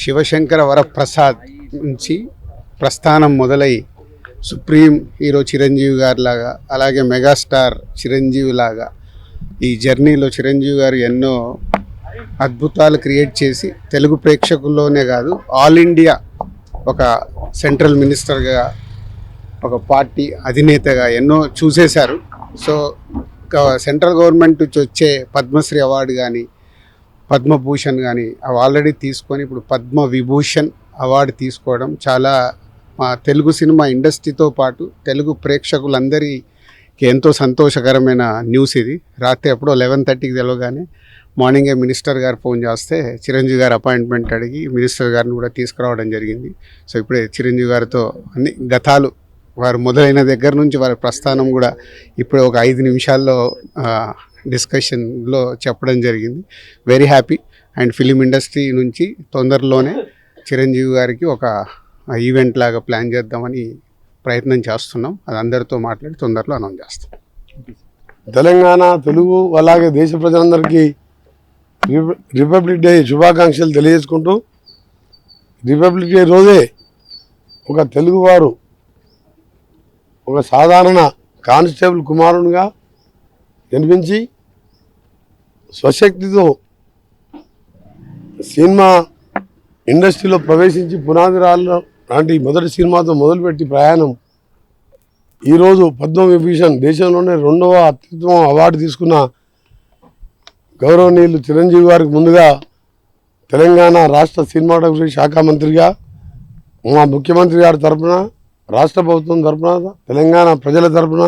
శివశంకర వరప్రసాద్ నుంచి ప్రస్థానం మొదలై సుప్రీం హీరో చిరంజీవి గారి లాగా, అలాగే మెగాస్టార్ చిరంజీవి లాగా ఈ జర్నీలో చిరంజీవి గారు ఎన్నో అద్భుతాలు క్రియేట్ చేసి తెలుగు ప్రేక్షకుల్లోనే కాదు ఆల్ ఇండియా ఒక సెంట్రల్ మినిస్టర్గా, ఒక పార్టీ అధినేతగా ఎన్నో చూసేశారు. సో సెంట్రల్ గవర్నమెంట్ నుంచి వచ్చే పద్మశ్రీ అవార్డు కానీ, పద్మభూషణ్ కానీ అవి ఆల్రెడీ తీసుకొని ఇప్పుడు పద్మ విభూషణ్ అవార్డు తీసుకోవడం చాలా మా తెలుగు సినిమా ఇండస్ట్రీతో పాటు తెలుగు ప్రేక్షకులందరికీ ఎంతో సంతోషకరమైన న్యూస్ ఇది. రాత్రి ఎప్పుడో 11:30కి తెలవగానే మార్నింగే మినిస్టర్ గారు ఫోన్ చేస్తే చిరంజీవి గారు అపాయింట్మెంట్ అడిగి మినిస్టర్ గారిని కూడా తీసుకురావడం జరిగింది. సో ఇప్పుడే చిరంజీవి గారితో అన్ని గతాలు వారు మొదలైన దగ్గర నుంచి వారి ప్రస్థానం కూడా ఇప్పుడు ఒక 5 నిమిషాల్లో డిస్కషన్లో చెప్పడం జరిగింది. Very happy. And film industry నుంచి తొందరలోనే చిరంజీవి గారికి ఒక ఈవెంట్ లాగా ప్లాన్ చేద్దామని ప్రయత్నం చేస్తున్నాం. అది అందరితో మాట్లాడి తొందరలో అనౌన్స్ చేస్తాం. తెలంగాణ తెలుగు అలాగే దేశ ప్రజలందరికీ రిపబ్లిక్ డే శుభాకాంక్షలు తెలియజేసుకుంటూ, రిపబ్లిక్ డే రోజే ఒక తెలుగువారు ఒక సాధారణ కానిస్టేబుల్ కుమారునిగా జన్మించి స్వశక్తితో సినిమా ఇండస్ట్రీలో ప్రవేశించి పునాదిరాల్లో లాంటి మొదటి సినిమాతో మొదలుపెట్టి ప్రయాణం ఈరోజు పద్మవిభూషణ్ దేశంలోనే 2వ అత్యుత్తమ అవార్డు తీసుకున్న గౌరవనీయులు చిరంజీవి గారికి ముందుగా తెలంగాణ రాష్ట్ర సినిమాటోగ్రఫీ శాఖ మంత్రిగా మా ముఖ్యమంత్రి గారి తరఫున, రాష్ట్ర ప్రభుత్వం తరఫున, తెలంగాణ ప్రజల తరఫున,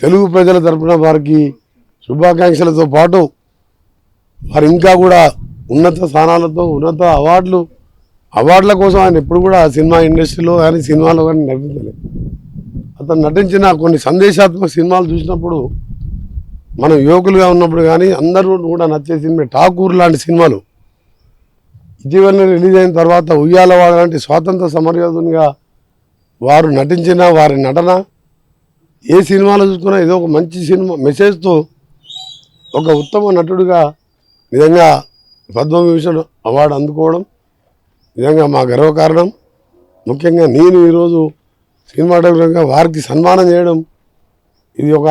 తెలుగు ప్రజల తరఫున వారికి శుభాకాంక్షలతో పాటు వారు ఇంకా కూడా ఉన్నత స్థానాలతో ఉన్నత అవార్డుల కోసం ఆయన ఎప్పుడు కూడా సినిమా ఇండస్ట్రీలో కానీ సినిమాలో కానీ నటించలేదు. అతను నటించిన కొన్ని సందేశాత్మక సినిమాలు చూసినప్పుడు మనం యువకులుగా ఉన్నప్పుడు కానీ అందరూ కూడా నచ్చే సినిమా ఠాకూర్ లాంటి సినిమాలు, ఇటీవలనే రిలీజ్ అయిన తర్వాత ఉయ్యాలవాడ లాంటి స్వాతంత్ర సమరయోధునిగా వారు నటించిన వారి నటన ఏ సినిమాలో చూసుకున్నా ఏదో ఒక మంచి సినిమా మెసేజ్తో ఒక ఉత్తమ నటుడిగా నిజంగా పద్మవిభూషణ్ అవార్డు అందుకోవడం నిజంగా మా గర్వకారణం. ముఖ్యంగా నేను ఈరోజు సినిమాటోగ్రఫీగా వారికి సన్మానం చేయడం ఇది ఒక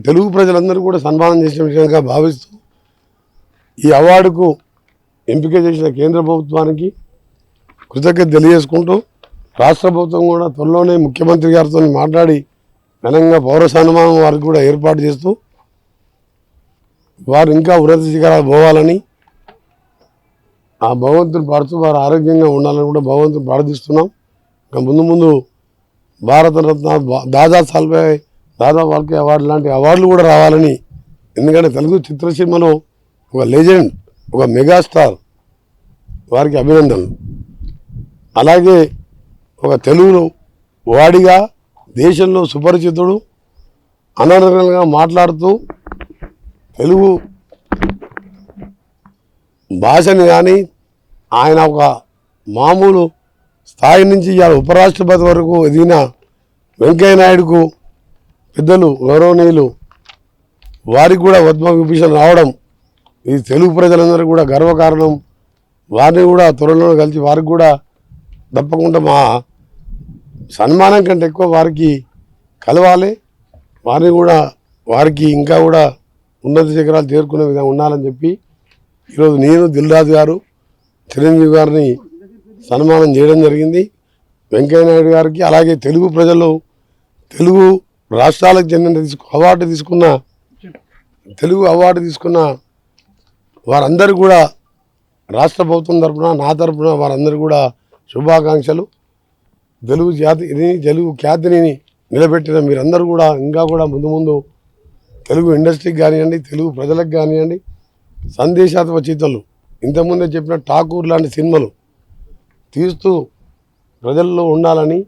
తెలుగు ప్రజలందరూ కూడా సన్మానం చేసిన విషయంగా భావిస్తూ ఈ అవార్డుకు ఎంపిక చేసిన కేంద్ర ప్రభుత్వానికి కృతజ్ఞత తెలియజేసుకుంటూ, రాష్ట్ర ప్రభుత్వం కూడా త్వరలోనే ముఖ్యమంత్రి గారితో మాట్లాడి ఘనంగా పౌర సన్మానం వారికి కూడా ఏర్పాటు చేస్తూ వారు ఇంకా ఉన్నత శిఖరాలు పోవాలని, ఆ భగవంతుని పాడుతూ వారు ఆరోగ్యంగా ఉండాలని కూడా భగవంతుని ప్రార్థిస్తున్నాం. ఇంకా ముందు భారతరత్న, దాదా ఫాల్కే అవార్డు లాంటి అవార్డులు కూడా రావాలని, ఎందుకంటే తెలుగు చిత్రసీమలో ఒక లెజెండ్, ఒక మెగాస్టార్, వారికి అభినందనలు. అలాగే ఒక తెలుగు వాడిగా దేశంలో సుపరిచితుడు, అనర్గళంగా మాట్లాడుతూ తెలుగు భాషని కానీ ఆయన ఒక మామూలు స్థాయి నుంచి ఇవాళ ఉపరాష్ట్రపతి వరకు ఎదిగిన వెంకయ్య నాయుడుకు పెద్దలు గౌరవనీయులు వారికి కూడా పద్మవిభూషణ్ రావడం ఇది తెలుగు ప్రజలందరూ కూడా గర్వకారణం. వారిని కూడా త్వరలో కలిసి వారికి కూడా తప్పకుండా మా సన్మానం కంటే ఎక్కువ వారికి కలవాలి, వారికి ఇంకా కూడా ఉన్నత శిఖరాలు చేరుకునే విధంగా ఉండాలని చెప్పి ఈరోజు నేను, దిల్రాజు గారు, చిరంజీవి గారిని సన్మానం చేయడం జరిగింది. వెంకయ్య నాయుడు గారికి అలాగే తెలుగు ప్రజలు, తెలుగు రాష్ట్రాలకు చెందిన తెలుగు అవార్డు తీసుకున్న వారందరూ కూడా రాష్ట్ర ప్రభుత్వం తరఫున, నా తరఫున వారందరూ కూడా శుభాకాంక్షలు. తెలుగు ఖ్యాతిని నిలబెట్టిన మీరందరూ కూడా ఇంకా కూడా ముందు తెలుగు ఇండస్ట్రీకి కానివ్వండి, తెలుగు ప్రజలకు కానివ్వండి, సందేశాత్మక చిత్రాలు ఇంతకుముందే చెప్పిన ఠాకూర్ లాంటి సినిమాలు తీస్తూ ప్రజల్లో ఉండాలని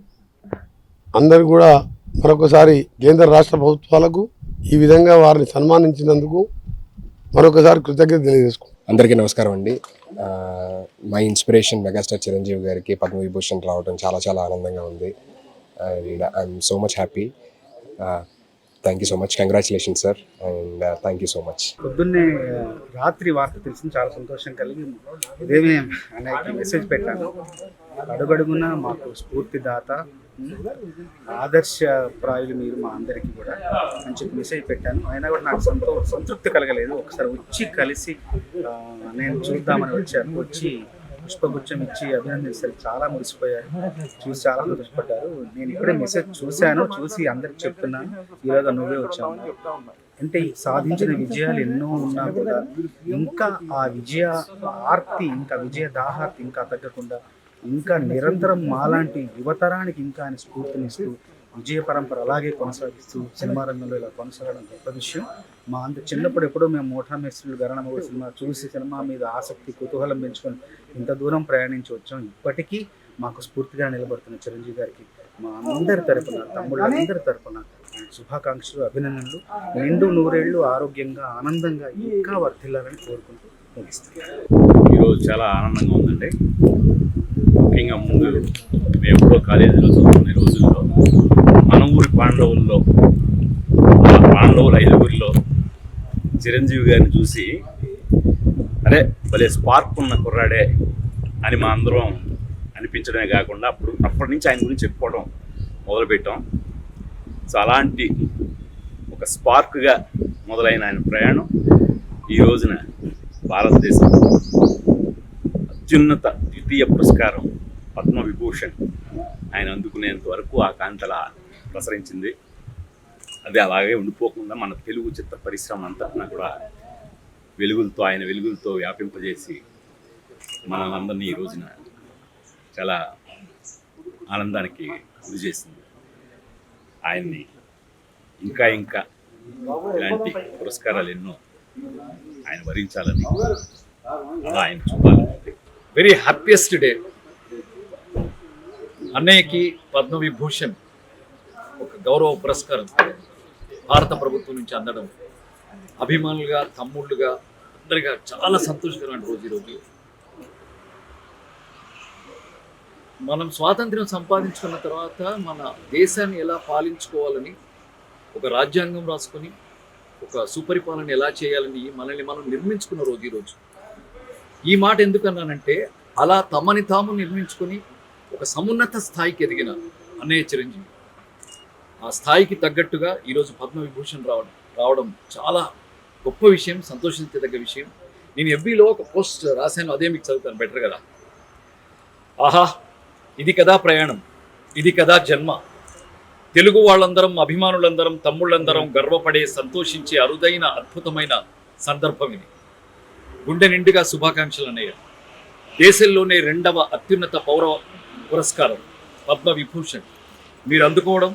అందరూ కూడా మరొకసారి కేంద్ర రాష్ట్ర ప్రభుత్వాలకు ఈ విధంగా వారిని సన్మానించినందుకు మరొకసారి కృతజ్ఞత తెలియజేసుకుంటాం. అందరికీ నమస్కారం అండి. మై ఇన్స్పిరేషన్ మెగాస్టార్ చిరంజీవి గారికి పద్మవిభూషణ్ రావడం చాలా చాలా ఆనందంగా ఉంది. And I'm so much happy. Thank you so much, congratulation sir, and thank you so much. పొద్దున్నే రాత్రి వార్త తెలిసింది, చాలా సంతోషం కలిగి ఇదేమే అనేక మెసేజ్ పెట్టాను. అడుగడుగున మాకు స్ఫూర్తిదాత, ఆదర్శప్రాయులు మీరు మా అందరికీ కూడా అని చెప్పి మెసేజ్ పెట్టాను. అయినా కూడా నాకు సంతృప్తి కలగలేదు. ఒకసారి వచ్చి కలిసి నేను చూద్దామని వచ్చి పుష్పగుచ్చం ఇచ్చి అభినందించారు. చాలా మురిసిపోయారు, చూసి చాలా సంతోషపడ్డారు. నేను ఇప్పుడే మెసేజ్ చూసి అందరికి చెప్తున్నాను, ఈరోజు నువ్వే వచ్చావు అంటే. సాధించిన విజయాలు ఎన్నో ఉన్నా కూడా ఇంకా ఆ విజయ ఆర్తి, ఇంకా విజయ దాహార్తి ఇంకా తగ్గకుండా ఇంకా నిరంతరం మాలాంటి యువతరానికి ఇంకా ఆయన స్ఫూర్తినిస్తూ విజయ పరంపర అలాగే కొనసాగిస్తూ సినిమా రంగంలో ఇలా కొనసాగడం గొప్ప విషయం. మా చిన్నప్పుడు ఎప్పుడో మేము మోఠా మేస్త్రులు గరణమగ సినిమా చూసి సినిమా మీద ఆసక్తి కుతూహలం పెంచుకొని ఇంత దూరం ప్రయాణించి వచ్చాం. ఇప్పటికీ మాకు స్ఫూర్తిగా నిలబడుతున్న చిరంజీవి గారికి మా అందరి తరపున, తమ్ముళ్ళందరి తరపున శుభాకాంక్షలు, అభినందనలు. నిండు నూరేళ్లు ఆరోగ్యంగా ఆనందంగా ఇంకా వర్ధిల్లాలని కోరుకుంటూ ముగిస్తాను. ఈరోజు చాలా ఆనందంగా ఉందండి. ముఖ్యంగా ముందు మేము ఎప్పుడో కాలేజీలో చదువుకునే రోజుల్లో మన ఊరి పాండవుల్లో, ఆ పాండవుల 5గురిలో చిరంజీవి గారిని చూసి అరే భలే స్పార్క్ ఉన్న కుర్రాడే అని మా అందరం అనిపించడమే కాకుండా అప్పటి నుంచి ఆయన గురించి చెప్పుకోవడం మొదలుపెట్టాం. సో అలాంటి ఒక స్పార్క్గా మొదలైన ఆయన ప్రయాణం ఈ రోజున భారతదేశం అత్యున్నత ద్వితీయ పురస్కారం పద్మవిభూషణ్ ఆయన అందుకునేంత వరకు ఆ కాంతల ప్రసరించింది. అది అలాగే ఉండిపోకుండా మన తెలుగు చిత్ర పరిశ్రమ అంతటినా కూడా ఆయన వెలుగులతో వ్యాపింపజేసి మనందరినీ ఈ రోజున చాలా ఆనందానికి గురి చేసింది. ఆయన్ని ఇంకా ఇలాంటి పురస్కారాలు ఎన్నో ఆయన వరించాలని, అలా ఆయన చూడాలని. Very happiest day. అన్నయ్యకి పద్మవిభూషణ్ ఒక గౌరవ పురస్కారం భారత ప్రభుత్వం నుంచి అందడం అభిమానులుగా, తమ్ముళ్ళుగా, అందరిగా చాలా సంతోషకరమైన రోజు ఈరోజు. మనం స్వాతంత్ర్యం సంపాదించుకున్న తర్వాత మన దేశాన్ని ఎలా పాలించుకోవాలని ఒక రాజ్యాంగం రాసుకొని ఒక సుపరిపాలన ఎలా చేయాలని మనల్ని మనం నిర్మించుకున్న రోజు ఈరోజు. ఈ మాట ఎందుకన్నానంటే అలా తమని తాము నిర్మించుకొని ఒక సమున్నత స్థాయికి ఎదిగిన అన్నయ్య చిరంజీవి ఆ స్థాయికి తగ్గట్టుగా ఈరోజు పద్మవిభూషణ్ రావడం చాలా గొప్ప విషయం, సంతోషించదగ్గ విషయం. నేను ఎఫ్బీలో ఒక పోస్ట్ రాశాను, అదే మీకు చదువుతాను బెటర్ కదా. ఆహా, ఇది కదా ప్రయాణం, ఇది కదా జన్మ. తెలుగు వాళ్ళందరం, అభిమానులందరం, తమ్ముళ్ళందరం గర్వపడే, సంతోషించే అరుదైన అద్భుతమైన సందర్భం ఇది. గుండె నిండుగా శుభాకాంక్షలు అన్నయ్య. దేశంలోనే 2వ అత్యున్నత పౌర పురస్కారం పద్మవిభూషణ్ మీరు అందుకోవడం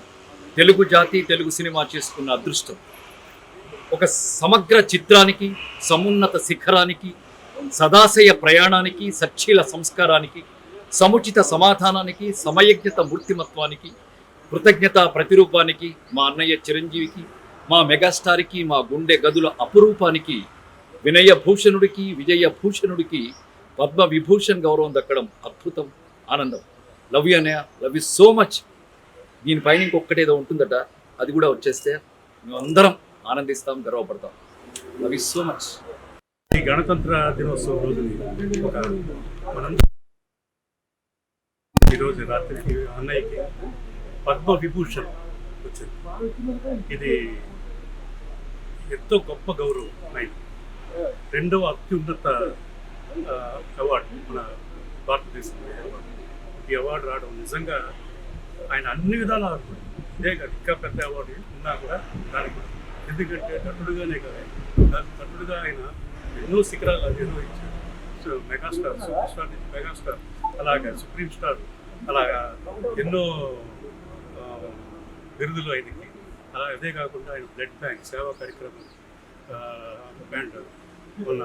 తెలుగు జాతి, తెలుగు సినిమా చేసుకున్న అదృష్టం. ఒక సమగ్ర చిత్రానికి, సమున్నత శిఖరానికి, సదాశయ ప్రయాణానికి, సచ్చీల సంస్కారానికి, సముచిత సమాధానానికి, సమయజ్ఞత మూర్తిమత్వానికి, కృతజ్ఞత ప్రతిరూపానికి, మా అన్నయ్య చిరంజీవికి, మా మెగాస్టార్కి, మా గుండె గదుల అపురూపానికి, వినయభూషణుడికి, విజయభూషణుడికి పద్మవిభూషణ్ గౌరవం దక్కడం అద్భుతం, ఆనందం. లవ్ యూ అన్నయ్య, లవ్ యూ సో మచ్. దీనిపైన ఇంకొకటేదో ఉంటుందట, అది కూడా వచ్చేస్తే మేమందరం ఆనందిస్తాం, గర్వపడతాం. Love you so much. ఈ గణతంత్ర దినోత్సవం రోజుని మనం ఈరోజు రాత్రికి అన్నయ్యకి పద్మవిభూషణ్ వచ్చింది. ఇది ఎంతో గొప్ప గౌరవం. ఆయన 2వ అత్యున్నత అవార్డు మన భారతదేశంలో అవార్డు. ఈ అవార్డు రావడం నిజంగా ఆయన అన్ని విధాలు ఆడుతుంది. ఇదే కాదు, ఇంకా పెద్ద అవార్డు ఉన్నా కూడా దానికి, ఎందుకంటే నటుడుగానే కాదు, నటుడుగా ఆయన ఎన్నో శిఖరాలు అధిరోహించారు. సో మెగాస్టార్, సూపర్ స్టార్ నుంచి మెగాస్టార్, అలాగా సుప్రీం స్టార్, అలాగా ఎన్నో బిరుదులు ఆయనకి. అలా అదే కాకుండా ఆయన బ్లడ్ బ్యాంక్ సేవా కార్యక్రమం బ్యాండ్ మొన్న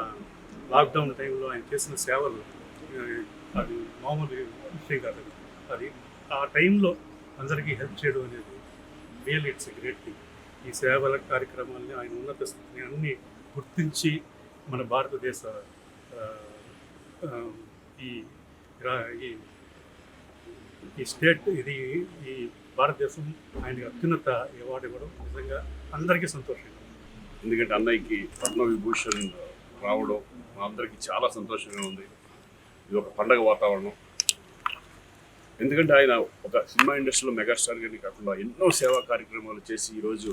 లాక్డౌన్ టైంలో ఆయన చేసిన సేవలు అది మామూలు విషయం కాదు. అది ఆ టైంలో అందరికీ హెల్ప్ చేయడం అనేది real it's a great thing. ఈ సేవల కార్యక్రమాలని ఆయన ఉన్నత స్థితిని అన్నీ గుర్తించి మన భారతదేశ ఈ స్టేట్, ఇది ఈ భారతదేశం ఆయనకి అత్యున్నత అవార్డు ఇవ్వడం నిజంగా అందరికీ సంతోషంగా ఉంది. ఎందుకంటే అన్నయ్యకి పద్మవిభూషణ్ రావడం మా అందరికీ చాలా సంతోషంగా ఉంది. ఇది ఒక పండగ వాతావరణం. ఎందుకంటే ఆయన ఒక సినిమా ఇండస్ట్రీలో మెగాస్టార్ గారిని కాకుండా ఎన్నో సేవా కార్యక్రమాలు చేసి ఈరోజు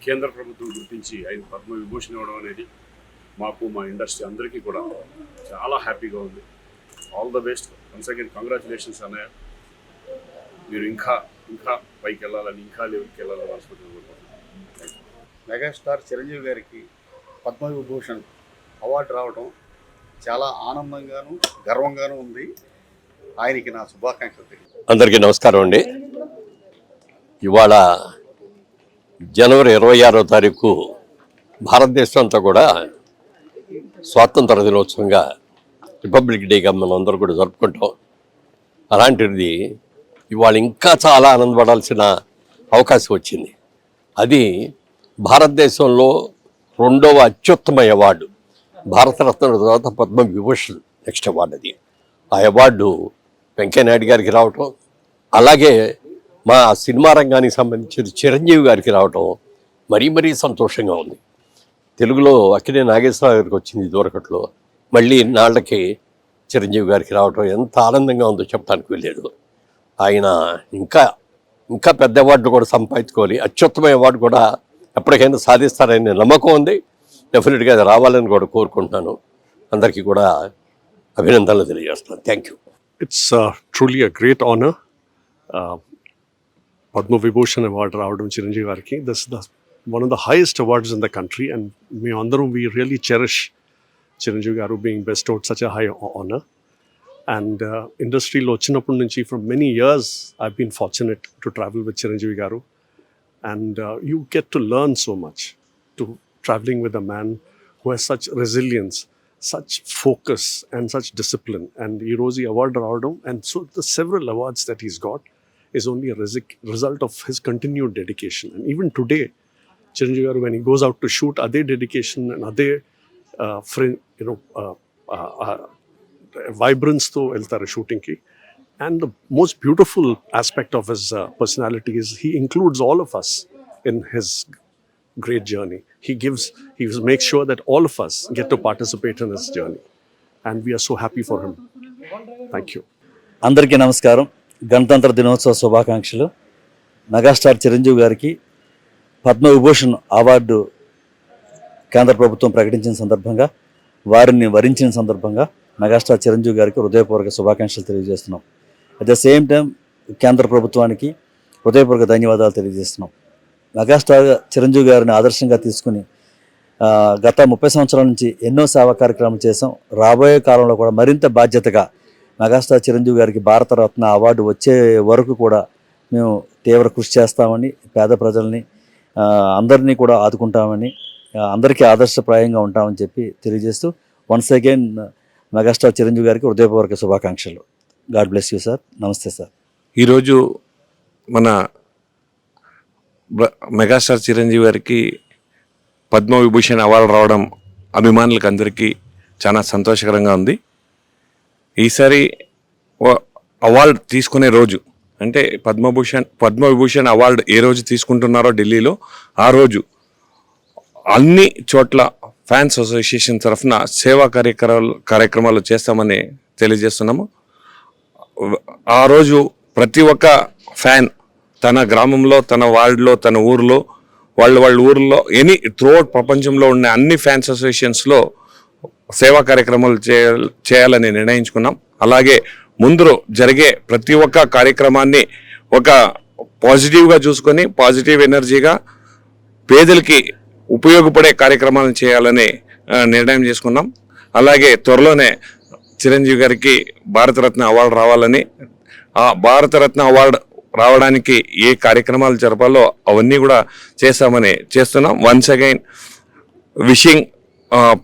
కేంద్ర ప్రభుత్వం గుర్తించి ఆయన పద్మవిభూషణ్ ఇవ్వడం అనేది మాకు మా ఇండస్ట్రీ అందరికీ కూడా చాలా హ్యాపీగా ఉంది. All the best. Once again congratulations అన్నయ్య. మీరు ఇంకా ఇంకా పైకి వెళ్ళాలని, ఇంకా లెవెల్కి వెళ్ళాలని మనస్ఫూర్తిగా. మెగాస్టార్ చిరంజీవి గారికి పద్మవిభూషణ్ అవార్డు రావడం చాలా ఆనందంగాను గర్వంగాను ఉంది. ఆయనకి నా శుభాకాంక్షలు. అందరికీ నమస్కారం అండి. ఇవాళ జనవరి 26వ తారీఖు భారతదేశం అంతా కూడా స్వాతంత్ర దినోత్సవంగా, రిపబ్లిక్ డేగా మనం అందరూ కూడా జరుపుకుంటాం. అలాంటిది ఇవాళ ఇంకా చాలా ఆనందపడాల్సిన అవకాశం వచ్చింది. అది భారతదేశంలో 2వ అత్యుత్తమ అవార్డు, భారతరత్న తర్వాత పద్మవిభూషణ్ నెక్స్ట్ అవార్డు. అది ఆ అవార్డు వెంకయ్యనాయుడు గారికి రావటం, అలాగే మా సినిమా రంగానికి సంబంధించిన చిరంజీవి గారికి రావటం మరీ సంతోషంగా ఉంది. తెలుగులో అక్కినే నాగేశ్వరరావు గారికి వచ్చింది దూరకట్లో, మళ్ళీ ఇన్నాళ్ళకి చిరంజీవి గారికి రావటం ఎంత ఆనందంగా ఉందో చెప్పడానికి వెళ్ళలేదు. ఆయన ఇంకా పెద్ద అవార్డు కూడా సంపాదించుకోవాలి, అత్యుత్తమ అవార్డు కూడా ఎప్పటికైనా సాధిస్తారనే నమ్మకం ఉంది. డెఫినెట్గా అది రావాలని కూడా కోరుకుంటున్నాను. అందరికీ కూడా అభినందనలు తెలియజేస్తున్నాను. Thank you. It's truly a great honor. Padma Vibhushan Award రావడం చిరంజీవి గారికి. This is one of the highest awards in the country, and we really cherish Chiranjeevi గారు being bestowed such a high honor. And industry lo vachinappudu nunchi from many years I've been fortunate to travel with Chiranjeevi గారు, and you get to learn so much to traveling with a man who has such resilience, such focus and such discipline. And ee roju award raavadam, and so the several awards that he's got is only a result of his continued dedication. And even today Chiranjeevi garu, when he goes out to shoot, ade dedication and ade vibrance tho veltaru shooting ki. And the most beautiful aspect of his personality is he includes all of us in his great journey. He makes sure that all of us get to participate in his journey, and we are so happy for him. Thank you. అందరికీ నమస్కారం. గణతంత్ర దినోత్సవ శుభాకాంక్షలు. Megastar Chiranjeevi గారికి Padma Vibhushan award కేంద్ర ప్రభుత్వం ప్రకటించిన సందర్భంగా, వారిని వరించిన సందర్భంగా మెగాస్టార్ చిరంజీవి గారికి హృదయపూర్వక శుభాకాంక్షలు తెలియజేస్తున్నాం. అట్ ద సేమ్ టైం కేంద్ర ప్రభుత్వానికి హృదయపూర్వక ధన్యవాదాలు తెలియజేస్తున్నాం. మెగాస్టార్ చిరంజీవి గారిని ఆదర్శంగా తీసుకుని గత 30 సంవత్సరాల నుంచి ఎన్నో సేవా కార్యక్రమాలు చేసాం. రాబోయే కాలంలో కూడా మరింత బాధ్యతగా మెగాస్టార్ చిరంజీవి గారికి భారతరత్న అవార్డు వచ్చే వరకు కూడా మేము తీవ్ర కృషి చేస్తామని, పేద ప్రజల్ని అందరినీ కూడా ఆదుకుంటామని, అందరికీ ఆదర్శప్రాయంగా ఉంటామని చెప్పి తెలియజేస్తూ, వన్స్ అగైన్ మెగాస్టార్ చిరంజీవి గారికి హృదయపూర్వక శుభాకాంక్షలు. God bless you sir. నమస్తే సార్. ఈరోజు మన మెగాస్టార్ చిరంజీవి గారికి పద్మవిభూషణ్ అవార్డు రావడం అభిమానులకు అందరికీ చాలా సంతోషకరంగా ఉంది. ఈసారి అవార్డు తీసుకునే రోజు అంటే పద్మవిభూషణ్ అవార్డు ఏ రోజు తీసుకుంటున్నారో ఢిల్లీలో, ఆ రోజు అన్ని చోట్ల ఫ్యాన్స్ అసోసియేషన్ తరఫున సేవా కార్యక్రమాలు చేస్తామని తెలియజేస్తున్నాము. ఆ రోజు ప్రతి ఒక్క ఫ్యాన్ తన గ్రామంలో, తన వార్డులో, తన ఊరిలో, వాళ్ళ ఊరిలో, త్రూఅవుట్ ప్రపంచంలో ఉన్న అన్ని ఫ్యాన్స్ అసోసియేషన్స్లో సేవా కార్యక్రమాలు చేయాలని నిర్ణయించుకున్నాం. అలాగే ముందు జరిగే ప్రతి ఒక్క కార్యక్రమాన్ని ఒక పాజిటివ్గా చూసుకొని, పాజిటివ్ ఎనర్జీగా పేదలకి ఉపయోగపడే కార్యక్రమాలను చేయాలని నిర్ణయం చేసుకున్నాం. అలాగే త్వరలోనే చిరంజీవి గారికి భారతరత్న అవార్డు రావాలని, ఆ భారతరత్న అవార్డు రావడానికి ఏ కార్యక్రమాలు జరపాలో అవన్నీ కూడా చేస్తున్నాం. వన్స్ అగైన్ విషింగ్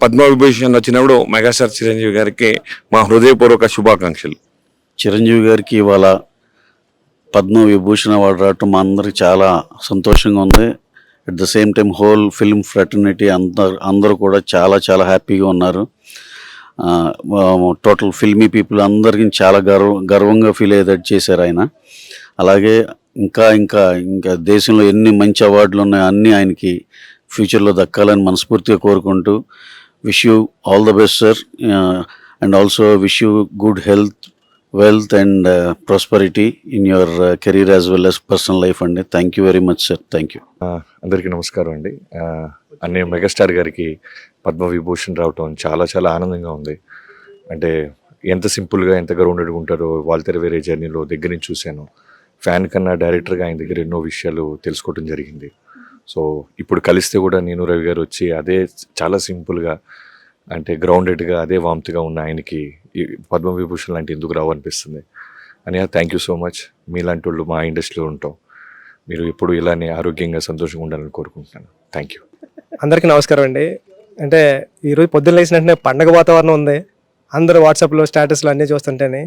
పద్మవిభూషణ్ వచ్చినప్పుడు మెగాస్టార్ చిరంజీవి గారికి మా హృదయపూర్వక శుభాకాంక్షలు. చిరంజీవి గారికి ఇవాళ పద్మవిభూషణ్ అవార్డు రావటం మా అందరికి చాలా సంతోషంగా ఉంది. At the same time whole film fraternity అందరూ కూడా చాలా హ్యాపీగా ఉన్నారు. టోటల్ ఫిల్మీ పీపుల్ అందరికీ చాలా గర్వంగా ఫీల్ అయ్యేటట్టు చేశారు ఆయన. అలాగే ఇంకా ఇంకా ఇంకా దేశంలో ఎన్ని మంచి అవార్డులు ఉన్నాయో అన్నీ ఆయనకి ఫ్యూచర్లో దక్కాలని మనస్ఫూర్తిగా కోరుకుంటూ wish you all the best sir, and also wish you good health, wealth and prosperity in your career as well as personal life అండి. Thank you very much sir. Thank you. అందరికీ నమస్కారం అండి. అన్నయ్య మెగాస్టార్ గారికి పద్మవిభూషణ్ రావటం చాలా చాలా ఆనందంగా ఉంది. అంటే ఎంత సింపుల్గా ఎంత గ్రౌండెడ్గా ఉంటారో వాల్తెర వేరే జర్నీలో దగ్గర నుంచి చూశాను. ఫ్యాన్ కన్నా డైరెక్టర్గా ఆయన దగ్గర ఎన్నో విషయాలు తెలుసుకోవడం జరిగింది. సో ఇప్పుడు కలిస్తే కూడా నేను రవి గారు వచ్చి అదే చాలా సింపుల్గా అంటే గ్రౌండెడ్గా అదే వామ్త్గా ఉన్న ఆయనకి ఈ పద్మవిభూషణ్ లాంటి ఎందుకు రావు అనిపిస్తుంది. అని థ్యాంక్ యూ సో మచ్. మీలాంటి వాళ్ళు మా ఇండస్ట్రీలో ఉంటాం. మీరు ఎప్పుడు ఇలానే ఆరోగ్యంగా సంతోషంగా ఉండాలని కోరుకుంటున్నాను. Thank you. అందరికీ నమస్కారం అండి. అంటే ఈరోజు పొద్దున్న లేచిన వెంటనే పండగ వాతావరణం ఉంది. అందరూ వాట్సాప్లో స్టేటస్లో అన్నీ చూస్తుంటేనే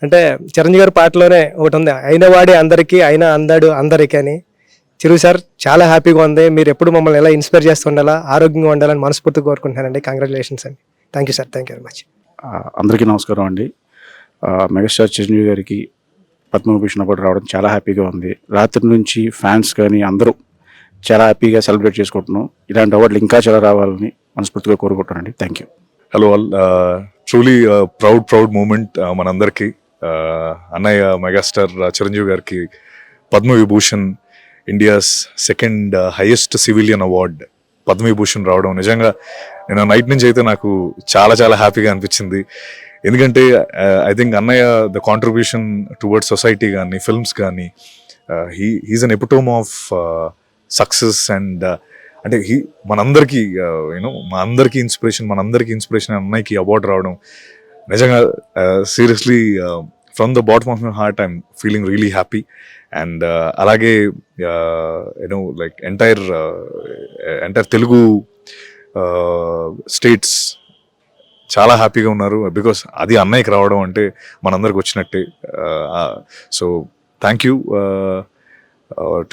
అంటే చిరంజీవి గారి పాటలోనే ఒకటి ఉంది, అయిన వాడే అందరికీ అయినా అందాడు అందరికీ అని. చిరు సార్ చాలా హ్యాపీగా ఉంది. మీరు ఎప్పుడు మమ్మల్ని ఎలా ఇన్స్పైర్ చేస్తూ ఉండాలా, ఆరోగ్యంగా ఉండాలని మనస్ఫూర్తిగా కోరుకుంటున్నానండి. కంగ్రాచులేషన్స్ అండి. Thank you sir. Thank you very much. అందరికీ నమస్కారం అండి. మెగాస్టార్ చిరంజీవి గారికి పద్మవిభూషణ్ అవార్డు రావడం చాలా హ్యాపీగా ఉంది. రాత్రి నుంచి ఫ్యాన్స్ కానీ అందరూ చాలా హ్యాపీగా సెలబ్రేట్ చేసుకుంటున్నాం. ఇలాంటి అవార్డులు ఇంకా చాలా రావాలని మనస్ఫూర్తిగా కోరుకుంటున్నానండి. Thank you. Hello all. Truly proud moment మనందరికీ. అన్నయ్య మెగాస్టార్ చిరంజీవి గారికి Padma Vibhushan, India's second highest civilian award Padma Vibhushan రావడం నిజంగా నేను నైట్ నుంచి అయితే నాకు చాలా చాలా హ్యాపీగా అనిపించింది. ఎందుకంటే ఐ థింక్ అన్నయ్య ద కాంట్రిబ్యూషన్ టువర్డ్స్ సొసైటీ కానీ ఫిల్మ్స్ కానీ he's an epitome of success. And అంటే మనందరికీ మా అందరికీ ఇన్స్పిరేషన్ అన్నయ్యకి అవార్డు రావడం నిజంగా seriously from the bottom of my heart I'm feeling really happy. And అలాగే లైక్ ఎంటైర్ తెలుగు స్టేట్స్ చాలా హ్యాపీగా ఉన్నారు. బికాస్ అది అన్నయ్యకి రావడం అంటే మనందరికి వచ్చినట్టే. So thank you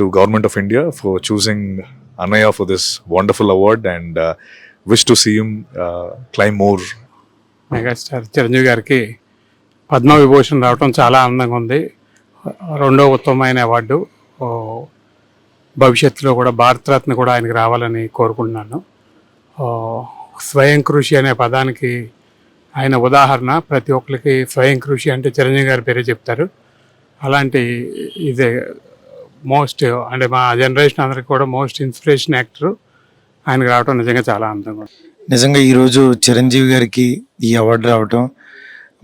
to government of India for choosing Anaya for this wonderful award, and wish to see him climb more. Megastar Chiranjeevi గారికి పద్మవిభూషణ్ రావడం చాలా ఆనందంగా ఉంది. రెండో ఉత్తమమైన అవార్డు. భవిష్యత్తులో కూడా భారతరత్న కూడా ఆయనకి రావాలని కోరుకుంటున్నాను. స్వయం కృషి అనే పదానికి ఆయన ఉదాహరణ. ప్రతి ఒక్కరికి స్వయం కృషి అంటే చిరంజీవి గారి పేరే చెప్తారు. అలాంటి ఇదే మోస్ట్ అంటే మా జనరేషన్ అందరికి కూడా మోస్ట్ ఇన్స్పిరేషన్ యాక్టర్. ఆయనకు రావడం నిజంగా చాలా ఆనందంగా ఉంది. నిజంగా ఈరోజు చిరంజీవి గారికి ఈ అవార్డు రావడం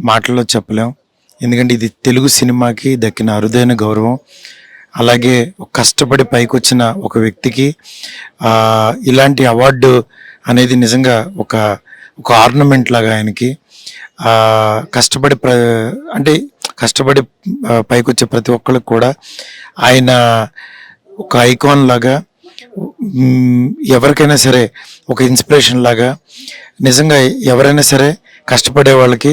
మాటల్లో చెప్పలేం. ఎందుకంటే ఇది తెలుగు సినిమాకి దక్కిన అరుదైన గౌరవం. అలాగే కష్టపడి పైకి వచ్చిన ఒక వ్యక్తికి ఇలాంటి అవార్డు అనేది నిజంగా ఒక ఆర్నమెంట్ లాగా ఆయనకి. కష్టపడి పైకి వచ్చే ప్రతి ఒక్కరికి కూడా ఆయన ఒక ఐకాన్ లాగా, ఎవరికైనా సరే ఒక ఇన్స్పిరేషన్ లాగా. నిజంగా ఎవరైనా సరే కష్టపడే వాళ్ళకి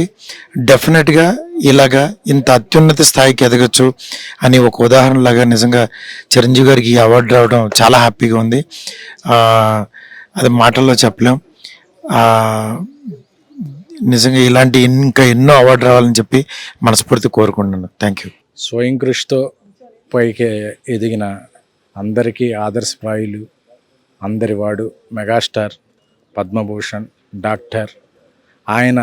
డెఫినెట్గా ఇలాగా ఇంత అత్యున్నత స్థాయికి ఎదగచ్చు అని ఒక ఉదాహరణ లాగా నిజంగా చిరంజీవి గారికి ఈ అవార్డు రావడం చాలా హ్యాపీగా ఉంది. అది మాటల్లో చెప్పలేం. నిజంగా ఇలాంటి ఇంకా ఎన్నో అవార్డు రావాలని చెప్పి మనస్ఫూర్తి కోరుకుంటున్నాను. Thank you. స్వయం కృషితో పైకి ఎదిగిన అందరికీ ఆదర్శప్రాయులు అందరివాడు మెగాస్టార్ పద్మభూషణ్ డాక్టర్. ఆయన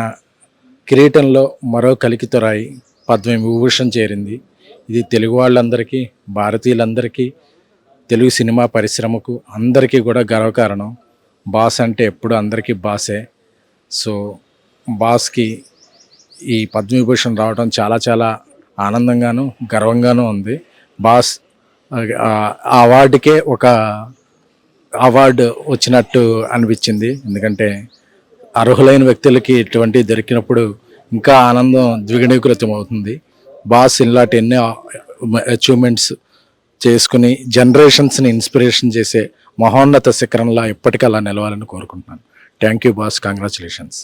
కిరీటంలో మరో కలికితొరాయి పద్మవిభూషణ్ చేరింది. ఇది తెలుగు వాళ్ళందరికీ, భారతీయులందరికీ, తెలుగు సినిమా పరిశ్రమకు అందరికీ కూడా గర్వకారణం. బాస్ అంటే ఎప్పుడు అందరికీ బాసే. సో బాస్కి ఈ పద్మవిభూషణ్ రావడం చాలా చాలా ఆనందంగాను గర్వంగానూ ఉంది. బాస్ ఆ అవార్డుకే ఒక అవార్డు వచ్చినట్టు అనిపించింది. ఎందుకంటే అర్హులైన వ్యక్తులకి ఇటువంటి దొరికినప్పుడు ఇంకా ఆనందం ద్విగుణీకృతం అవుతుంది. బాస్ ఇలాంటి ఎన్నో అచీవ్మెంట్స్ చేసుకుని జనరేషన్స్ని ఇన్స్పిరేషన్ చేసే మహోన్నత శిఖరంలా ఎప్పటికీ అలా నిలవాలని కోరుకుంటున్నాను. Thank you boss. కంగ్రాచులేషన్స్.